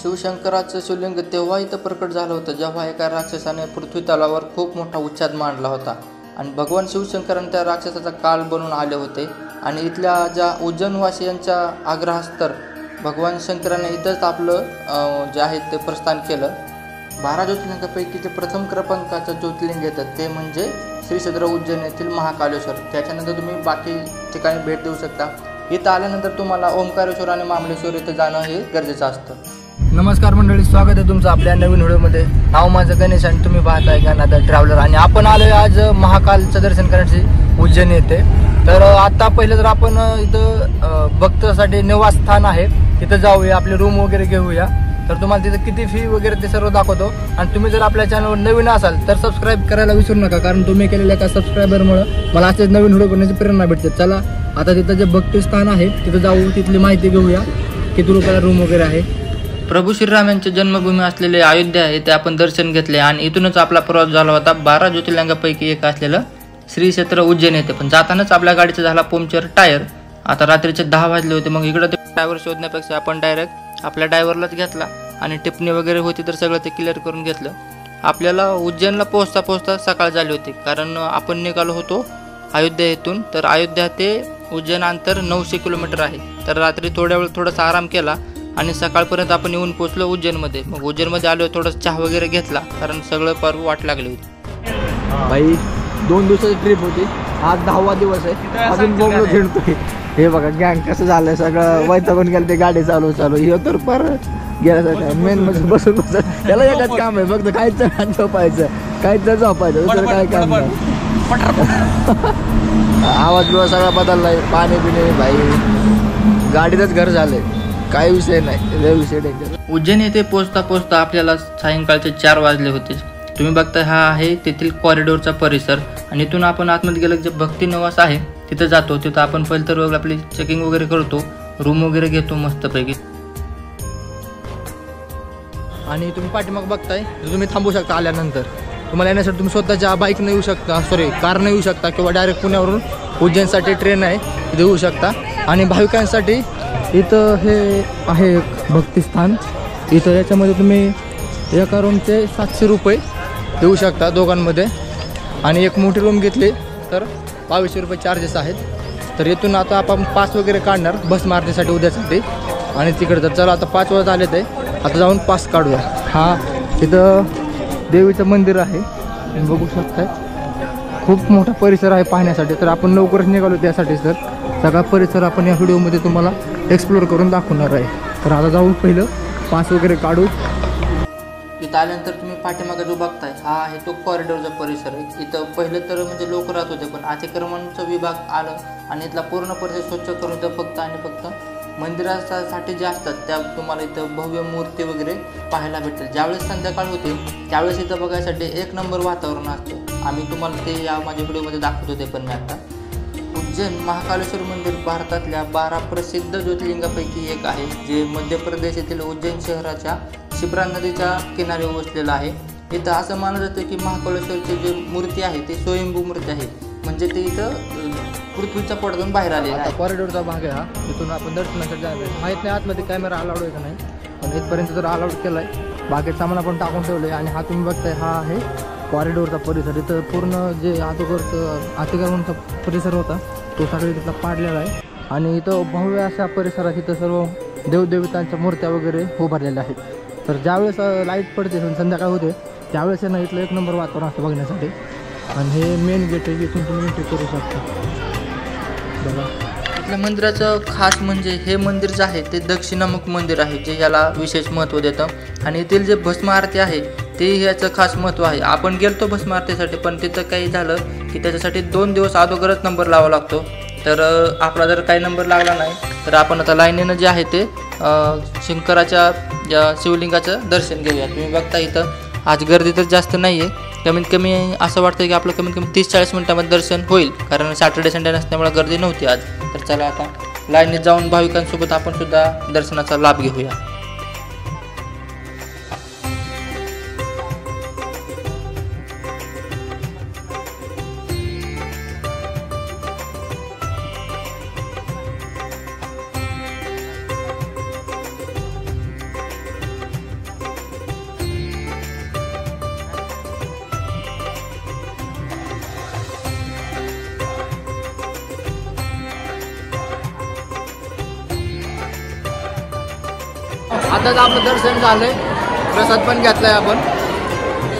शिवशंकराचं शिवलिंग तेव्हा इथं प्रकट झालं होतं जेव्हा एका राक्षसाने पृथ्वी तलावर खूप मोठा उच्छाद मांडला होता आणि भगवान शिवशंकरांनी त्या राक्षसाचा काल बनून आले होते आणि इथल्या ज्या उज्जैनवासियांच्या आग्रहास्तर भगवान शंकराने इथंच आपलं जे आहे ते प्रस्थान केलं. 12 ज्योतिर्लिंगापैकी जे प्रथम क्रमांकाचं ज्योतिर्लिंग येतं ते म्हणजे श्री क्षेत्र उज्जैन येथील महाकालेश्वर. त्याच्यानंतर तुम्ही बाकी ठिकाणी भेट देऊ शकता. इथं आल्यानंतर तुम्हाला ओंकारेश्वर आणि मामलेश्वर इथं जाणं हे गरजेचं असतं. नमस्कार मंडळी, स्वागत आहे तुमचं आपल्या नवीन व्हिडिओमध्ये. नाव माझं गणेश आणि तुम्ही पाहताय गणाधर ट्रॅव्हलर आणि आपण आलोय आज महाकालचं दर्शन करण्यासाठी उज्जैन येथे. तर आता पहिलं तर आपण इथं भक्तासाठी निवासस्थान आहे तिथं जाऊया, आपले रूम वगैरे घेऊया. तर तुम्हाला तिथं किती फी वगैरे ते सर्व दाखवतो. आणि तुम्ही जर आपल्या चॅनलवर नवीन असाल तर सबस्क्राईब करायला विसरू नका, कारण तुम्ही केलेल्या एका सबस्क्रायबरमुळे मला असेच नवीन व्हिडिओ बनवण्याची प्रेरणा भेटते. चला आता तिथं जे भक्तिस्थान आहे तिथं जाऊ, तिथली माहिती घेऊया, किती रुपयाला रूम वगैरे आहे. प्रभू श्रीराम यांची जन्मभूमी असलेले अयोध्या आहे ते आपण दर्शन घेतले आणि इथूनच आपला प्रवास झाला होता 12 ज्योतिर्लिंगापैकी एक असलेलं श्री क्षेत्र उज्जैन येथे. पण जातानाच आपल्या गाडीचा झाला पंक्चर टायर. आता रात्रीचे 10 वाजले होते. मग इकडं ते ड्रायव्हर शोधण्यापेक्षा आपण डायरेक्ट आपल्या ड्रायव्हरलाच घेतला आणि टिप्पणी वगैरे होती तर सगळं ते क्लिअर करून घेतलं. आपल्याला उज्जैनला पोहोचता सकाळ झाली होती, कारण आपण निघालो होतो अयोध्या येथून. तर अयोध्या ते उज्जैन अंतर 900 किलोमीटर आहे. तर रात्री थोड्या वेळ थोडासा आराम केला आणि सकाळपर्यंत आपण येऊन पोहोचलो उज्जैनमध्ये. मग उज्जैनमध्ये आलो, थोडंसं चहा वगैरे घेतला, कारण सगळं पार वाट लागली होती. भाई 2 दिवसाची ट्रिप होती, आज 10वा दिवस आहे, अजून बोंबलो झेडतोय. हे बघा गँग कसं झालंय, सगळं वैतागून गेलं ते गाडी चालू हे तर पर गेल्यासारखं. मेन म्हणजे बसून त्याला एकच काम आहे, फक्त काहीच झोपायचं, काहीच झोपायचं, दुसरं काय काम नाही. आवाज बिवाज सगळा बदललाय, पाणी पिणे भाई गाडीतच घर झालंय, काही विषय नाही, विषय नाही. उज्जैन येथे पोहोचता आपल्याला सायंकाळचे 4 वाजले होते. तुम्ही बघता हा आहे तेथील कॉरिडोरचा परिसर आणि इथून आपण आतमध्ये गेलं जे भक्ती निवास आहे तिथं जातो. तिथं आपण पहिलं तर आपली चेकिंग वगैरे करतो, रूम वगैरे घेतो मस्तपैकी. आणि तुम्ही पाठीमाग बघताय, तुम्ही थांबू शकता आल्यानंतर. तुम्हाला येण्यासाठी तुम्ही स्वतःच्या बाईकने येऊ शकता, कारने येऊ शकता, किंवा डायरेक्ट पुण्यावरून उज्जैनसाठी ट्रेन आहे तिथे येऊ शकता. आणि भाविकांसाठी इथं हे आहे एक भक्तिस्थान. इथं याच्यामध्ये तुम्ही एका रूमचे 700 रुपये देऊ शकता दोघांमध्ये, आणि एक मोठी रूम घेतली तर 2200 रुपये चार्जेस आहेत. तर इथून आता आपण पास वगैरे काढणार बस मारण्यासाठी उद्यासाठी आणि तिकडे. तर चला आता 5 वाजता आले ते, आता जाऊन पास काढूया. हा इथं देवीचं मंदिर आहे, बघू शकताय. खूप मोठा परिसर आहे पाहण्यासाठी. तर आपण लवकरच निघालो त्यासाठीच. तर सगळा परिसर आपण या व्हिडिओमध्ये तुम्हाला एक्सप्लोअर करून दाखवणार आहे. तर आता जाऊ, पहिलं पास वगैरे काढू. इथं आल्यानंतर तुम्ही पाठीमागे जो बघताय हा आहे तो कॉरिडोरचा परिसर आहे. इथं पहिलं तर म्हणजे लोक राहत होते, पण अतिक्रमणचा विभाग आलं आणि इथला पूर्ण परिसर स्वच्छ करून इथं फक्त आणि फक्त मंदिरासाठी जे असतात त्या तुम्हाला इथं भव्य मूर्ती वगैरे पाहायला भेटतील. ज्यावेळेस संध्याकाळ होते त्यावेळेस इथं बघायसाठी 1 नंबर वातावरण असतं. आम्ही तुम्हाला ते या माझ्या व्हिडिओमध्ये दाखवत होते. पण मी आता उज्जैन महाकालेश्वर मंदिर भारतातल्या 12 प्रसिद्ध ज्योतिर्लिंगापैकी एक आहे, जे मध्य प्रदेश येथील उज्जैन शहराच्या शिप्रा नदीच्या किनारी वसलेलं आहे. इथं असं मानलं जातं की महाकालेश्वरची जी मूर्ती आहे ती स्वयंभू मूर्ती आहे, म्हणजे ते इथं पृथ्वीच्या पडद्यातून बाहेर आले आहे. कॉरिडोरचा भाग आहे हा, तिथून आपण दर्शनासाठी जाणार आहे. माहीत नाही आतमध्ये कॅमेरा अलाउड आहे का नाही, पण इथपर्यंत तर अलाउड केलं आहे. बाकीचं सामान आपण टाकून ठेवलं आहे. आणि हा तुम्ही बघताय हा आहे कॉरिडोरचा परिसर. इथं पूर्ण जे अतिक्रमणचा परिसर होता तो सगळं तिथला पाडलेला आहे. आणि इथं भव्य अशा परिसरात इथं सर्व देवदेवतांच्या मूर्त्या वगैरे उभारलेल्या आहेत. तर ज्यावेळेस लाईट पडते संध्याकाळ होते त्यावेळेस ना इथलं 1 नंबर वातावरण असतं बघण्यासाठी. आणि हे मेन गेट आहे, इथून तुम्ही एंट्री करू शकता. बघा इथल्या मंदिराचं खास म्हणजे हे मंदिर जे आहे ते दक्षिणामुख मंदिर आहे, जे याला विशेष महत्त्व देतं. आणि येथील जे भस्म आरती आहे ते याचं खास महत्त्व आहे. आपण गेलतो भस्म आरतीसाठी, पण तिथं काही झालं की त्याच्यासाठी 2 दिवस अगोदरच नंबर लावा लागतो. तर आपला जर काही नंबर लागला नाही तर आपण आता लाईनीनं जे आहे ते शंकराच्या शिवलिंगाचं दर्शन घेऊया. तुम्ही बघता इथं आज गर्दी तर जास्त नाही आहे, कमीत कमी असं वाटतं की आपलं कमीत कमी 30-40 मिनिटामध्ये दर्शन होईल, कारण सॅटर्डे संडे नसल्यामुळे गर्दी नव्हती आज. तर चला आता लाईनीत जाऊन भाविकांसोबत आपण सुद्धा दर्शनाचा लाभ घेऊया. आताच आपलं दर्शन झालंय, प्रसाद पण घेतलाय आपण.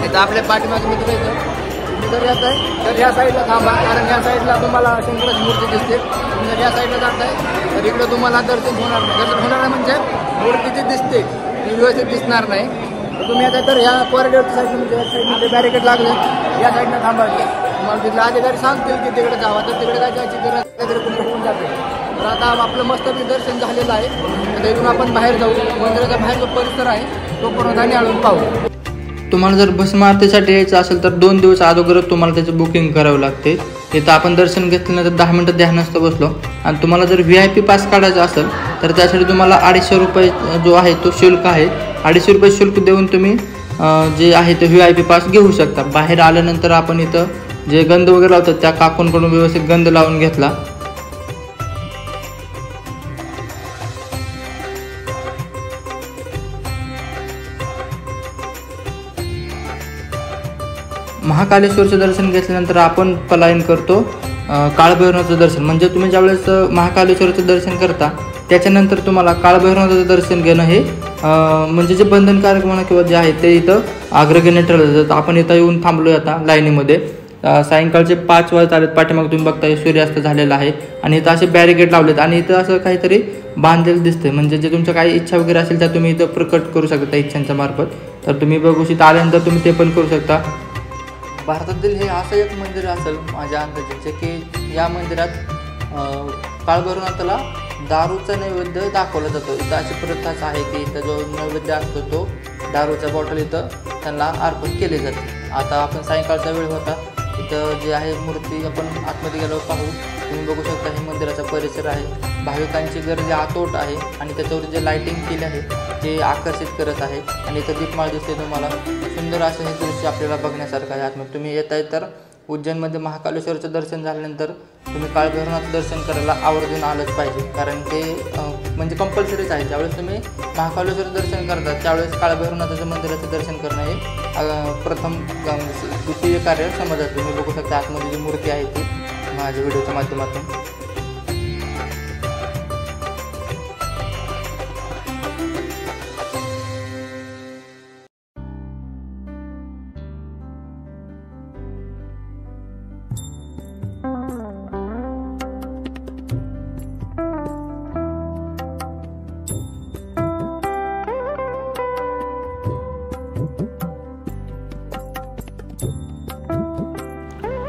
इथं आपल्या पाठीमागे मित्र येतं. तुम्ही जर येत आहे तर या साईडला थांबा, कारण या साईडला तुम्हाला शंकराची मूर्ती दिसते. तुम्ही जर या साईडला जाताय तर इकडं तुम्हाला दर्शन होणार नाही. दर्शन होणार नाही म्हणजे मूर्ती जी दिसते ती व्यवस्थित दिसणार नाही. तर तुम्ही आता तर ह्या कॉरिडॉरच्या साईडला म्हणजे या साईडमध्ये बॅरिकेड लागले, या साईडनं थांबायचे. तुम्हाला तिथले अधिकारी सांगतील की तिकडे जावा, तर तिकडे काय जायची गरज काहीतरी तुम्ही होऊन जाते. तर आता आपलं मस्तपैकी दर्शन झालेलं आहे. तर इथून आपण बाहेर जाऊ. मंदिराच्या बाहेर जो परिसर आहे तो पूर्ण निहाळून पाहू. तुम्हाला जर भस्म आरतीसाठी यायचं असेल तर 2 दिवस अगोदरच तुम्हाला त्याचं बुकिंग करावं लागते. तिथं आपण दर्शन घेतल्यानंतर 10 मिनटं ध्यानस्थ बसलो आणि तुम्हाला जर VIP पास काढायचा असेल तर त्यासाठी तुम्हाला 250 रुपये जो आहे तो शुल्क आहे. 250 रुपये शुल्क देऊन तुम्ही जे आहे ते VIP पास घेऊ शकता. बाहेर आल्यानंतर आपण इथं जे गंध वगैरे लावतात त्या काकूंकडून व्यवस्थित गंध लावून घेतला. महाकालेश्वरचं दर्शन घेतल्यानंतर आपण पलायन करतो काळभैरवनाथचं दर्शन. म्हणजे तुम्ही ज्यावेळेस महाकालेश्वरचं दर्शन करता त्याच्यानंतर तुम्हाला काळभैरवनाथचं दर्शन घेणं हे म्हणजे जे बंधनकारक म्हणा किंवा जे आहे ते इथं अग्रगण्य ठरलं जातं. आपण इथं येऊन थांबलो आता लाईनीमध्ये. सायंकाळचे 5 वाजता आलेत. पाठीमाग तुम्ही बघताय सूर्यास्त झालेला आहे आणि इथं असे बॅरिकेड लावलेत आणि इथं असं काहीतरी बांधलेलं दिसतंय. म्हणजे जे तुमच्या काही इच्छा वगैरे असेल त्या तुम्ही इथं प्रकट करू शकता इच्छांच्या मार्फत. तर तुम्ही बघू शकता, आल्यानंतर तुम्ही ते पण करू शकता. भारतातील हे असं एक मंदिर असेल माझ्या अंदाजाचे की या मंदिरात काळभैरवनाथाला दारूचा नैवेद्य दाखवला जातो. इथं अशी प्रथाच आहे की इथं जो नैवेद्य असतो तो दारूचा बॉटल इथं त्यांना अर्पण केले जाते. आता आपण सायंकाळचा वेळ होता. इथं जे आहे मूर्ती आपण आतमध्ये गेलो पाहू. तुम्ही बघू शकता हे मंदिराचा परिसर आहे. भाविकांची गर्दी आतोट आहे आणि त्याच्यावर जे लाईटिंग केले आहे ते आकर्षित करत आहे. आणि इथं दीपमाळ दिसते तुम्हाला. सुंदर असं हे दृश्य आपल्याला बघण्यासारखं आहे. आतमध्ये तुम्ही येत आहे तर उज्जैनमध्ये महाकालेश्वरचं दर्शन झाल्यानंतर तुम्ही काळभैरवनाथचं दर्शन करायला आवर्जून आलंच पाहिजे, कारण ते म्हणजे कंपल्सरीच आहे. ज्यावेळेस तुम्ही महाकालेश्वरचं दर्शन करता त्यावेळेस काळभैरवनाथाचं मंदिराचं दर्शन करणं हे प्रथम द्वितीय कार्य समजतं. तुम्ही बघू शकता आतमध्ये जी मूर्ती आहे ती माझ्या व्हिडिओच्या माध्यमातून.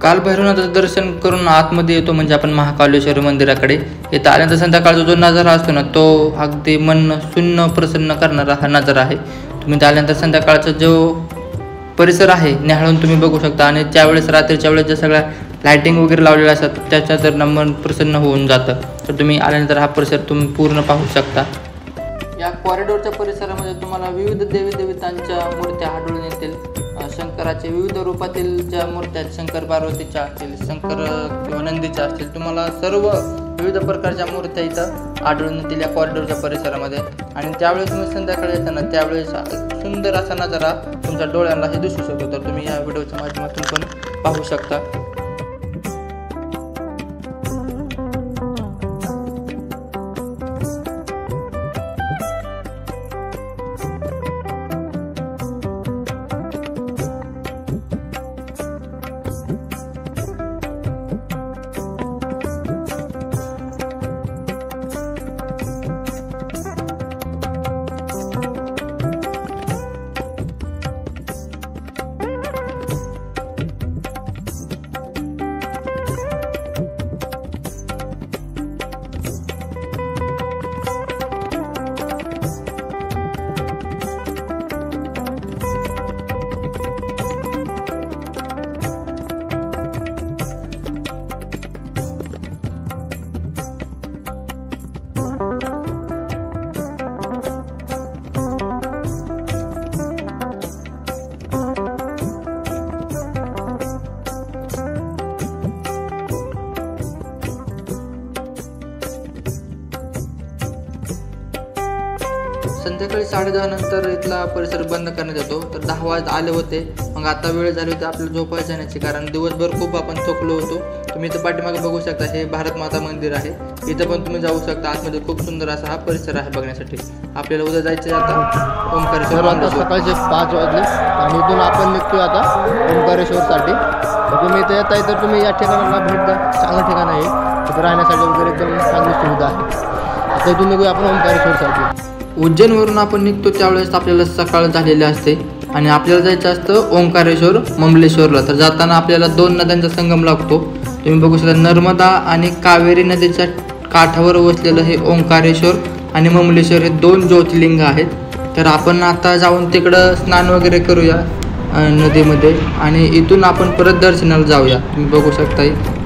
काळभैरवनाथाचं दर्शन करून आतमध्ये येतो म्हणजे आपण महाकालेश्वर मंदिराकडे. इथं आल्यानंतर संध्याकाळचा जो नजारा असतो ना तो अगदी मन शून्य प्रसन्न करणारा हा नजारा आहे. तुम्ही आल्यानंतर संध्याकाळचा जो परिसर आहे निहाळून तुम्ही बघू शकता. आणि त्यावेळेस रात्रीच्या वेळेस ज्या सगळ्या लायटिंग वगैरे लावलेल्या असतात त्याच्या तर मन प्रसन्न होऊन जातं. तर तुम्ही आल्यानंतर हा परिसर तुम्ही पूर्ण पाहू शकता. या कॉरिडॉरच्या परिसरामध्ये तुम्हाला विविध देवी देवतांच्या मूर्त्या आढळून येतील. शंकराचे विविध रूपातील ज्या मूर्त्या आहेत, शंकर पार्वतीच्या असतील, शंकर किंवा नंदीच्या असतील, तुम्हाला सर्व विविध प्रकारच्या मूर्त्या इथं आढळून येतील या कॉरिडॉरच्या परिसरामध्ये. आणि त्यावेळेस तुम्ही संध्याकाळी येताना त्यावेळेस सुंदर असा नजारा तुमच्या डोळ्यांना हे दिसू शकतो. तर तुम्ही या व्हिडिओच्या माध्यमातून पण पाहू शकता. 10:30 नंतर इथला परिसर बंद करण्यात येतो. तर 10 वाजता आले होते. मग आता वेळ झाली होती आपल्याला झोपायला जाण्याची, कारण दिवसभर खूप आपण थकलो होतो. तुम्ही इथं पाठीमागे बघू शकता, हे भारत माता मंदिर आहे. इथं पण तुम्ही जाऊ शकता. आतमध्ये खूप सुंदर असा हा परिसर आहे बघण्यासाठी. आपल्याला उद्या जायचं आहे आता ओंकारेश्वर. आता सकाळचे 5 वाजले आणि इथून आपण निघतोय आता ओंकारेश्वरसाठी. तर तुम्ही इथे येताय तर तुम्ही या ठिकाणाला भेट द्या. चांगलं ठिकाण आहे, तिथं राहण्यासाठी वगैरे एकदम चांगली सुविधा आहे. आता इथून निघूया आपण ओंकारेश्वरसाठी. उज्जैनवरून आपण निघतो त्यावेळेस आपल्याला सकाळ झालेली असते आणि आपल्याला जायचं असतं ओंकारेश्वर ममलेश्वरला. तर जाताना आपल्याला 2 नद्यांचा संगम लागतो. तुम्ही बघू शकता, नर्मदा आणि कावेरी नदीच्या काठावर वसलेलं हे ओंकारेश्वर आणि ममलेश्वर हे 2 ज्योतिर्लिंग आहेत. तर आपण आता जाऊन तिकडं स्नान वगैरे करूया नदीमध्ये आणि इथून आपण परत दर्शनाला जाऊया. तुम्ही बघू शकता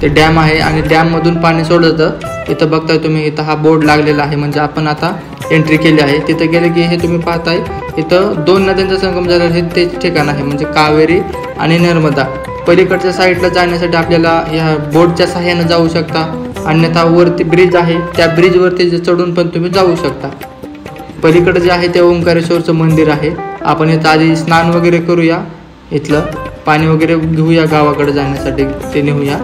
ते डॅम आहे आणि डॅममधून पाणी सोडलं जातं. इथं बघताय तुम्ही, इथं हा बोर्ड लागलेला आहे, म्हणजे आपण आता एंट्री केली आहे. तिथं गेले की हे तुम्ही पाहताय, इथं 2 नद्यांचा संगम झालेला हे तेच ठिकाण आहे, म्हणजे कावेरी आणि नर्मदा. पलीकडच्या साईडला जाण्यासाठी आपल्याला ह्या बोटच्या सहाय्यानं जाऊ शकता, अन्यथा वरती ब्रिज आहे, त्या ब्रिजवरती चढून पण तुम्ही जाऊ शकता. पलीकडे जे आहे ते ओंकारेश्वरचं मंदिर आहे. आपण इथं आधी स्नान वगैरे करूया, इथलं पाणी वगैरे घेऊया, गावाकडे जाण्यासाठी ते नेऊया.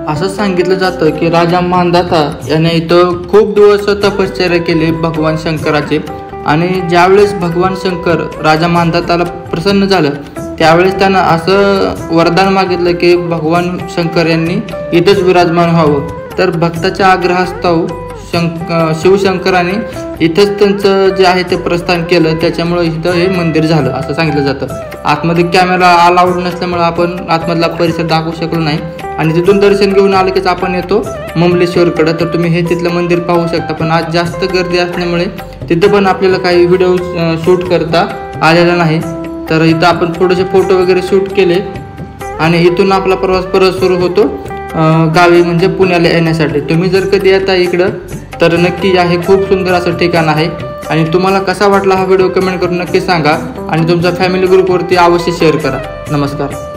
असं सांगितलं जातं की राजा मांधाता याने इथं खूप दिवस तपश्चर्या केली भगवान शंकराचे. आणि ज्यावेळेस भगवान शंकर राजा मांधाताला प्रसन्न झालं त्यावेळेस त्यानं असं वरदान मागितलं की भगवान शंकर यांनी इथंच विराजमान व्हावं. तर भक्ताच्या आग्रहास्तव शिवशंकराने इथंच त्यांचं जे आहे ते प्रस्थान केलं, त्याच्यामुळं इथं हे मंदिर झालं असं सांगितलं जातं. आतमध्ये कॅमेरा अलाउड नसल्यामुळं आपण आतमधला परिसर दाखवू शकलो नाही. आणि तिथून दर्शन घेऊन आलं कीच आपण येतो ममलेश्वरकडं. तर तुम्ही हे तिथलं मंदिर पाहू शकता. पण आज जास्त गर्दी असल्यामुळे तिथं पण आपल्याला काही व्हिडिओ शूट करता आलेला नाही. तर इथं आपण थोडेसे फोटो वगैरे शूट केले आणि इथून आपला प्रवास परत सुरू होतो गावी, म्हणजे पुण्याला येण्यासाठी. तुम्ही जर कधी येता इकडं तर नक्की या, हे खूप सुंदर असं ठिकाण आहे. आणि तुम्हाला कसा वाटला हा व्हिडिओ कमेंट करून नक्की सांगा आणि तुमच्या फॅमिली ग्रुपवरती अवश्य शेअर करा. नमस्कार.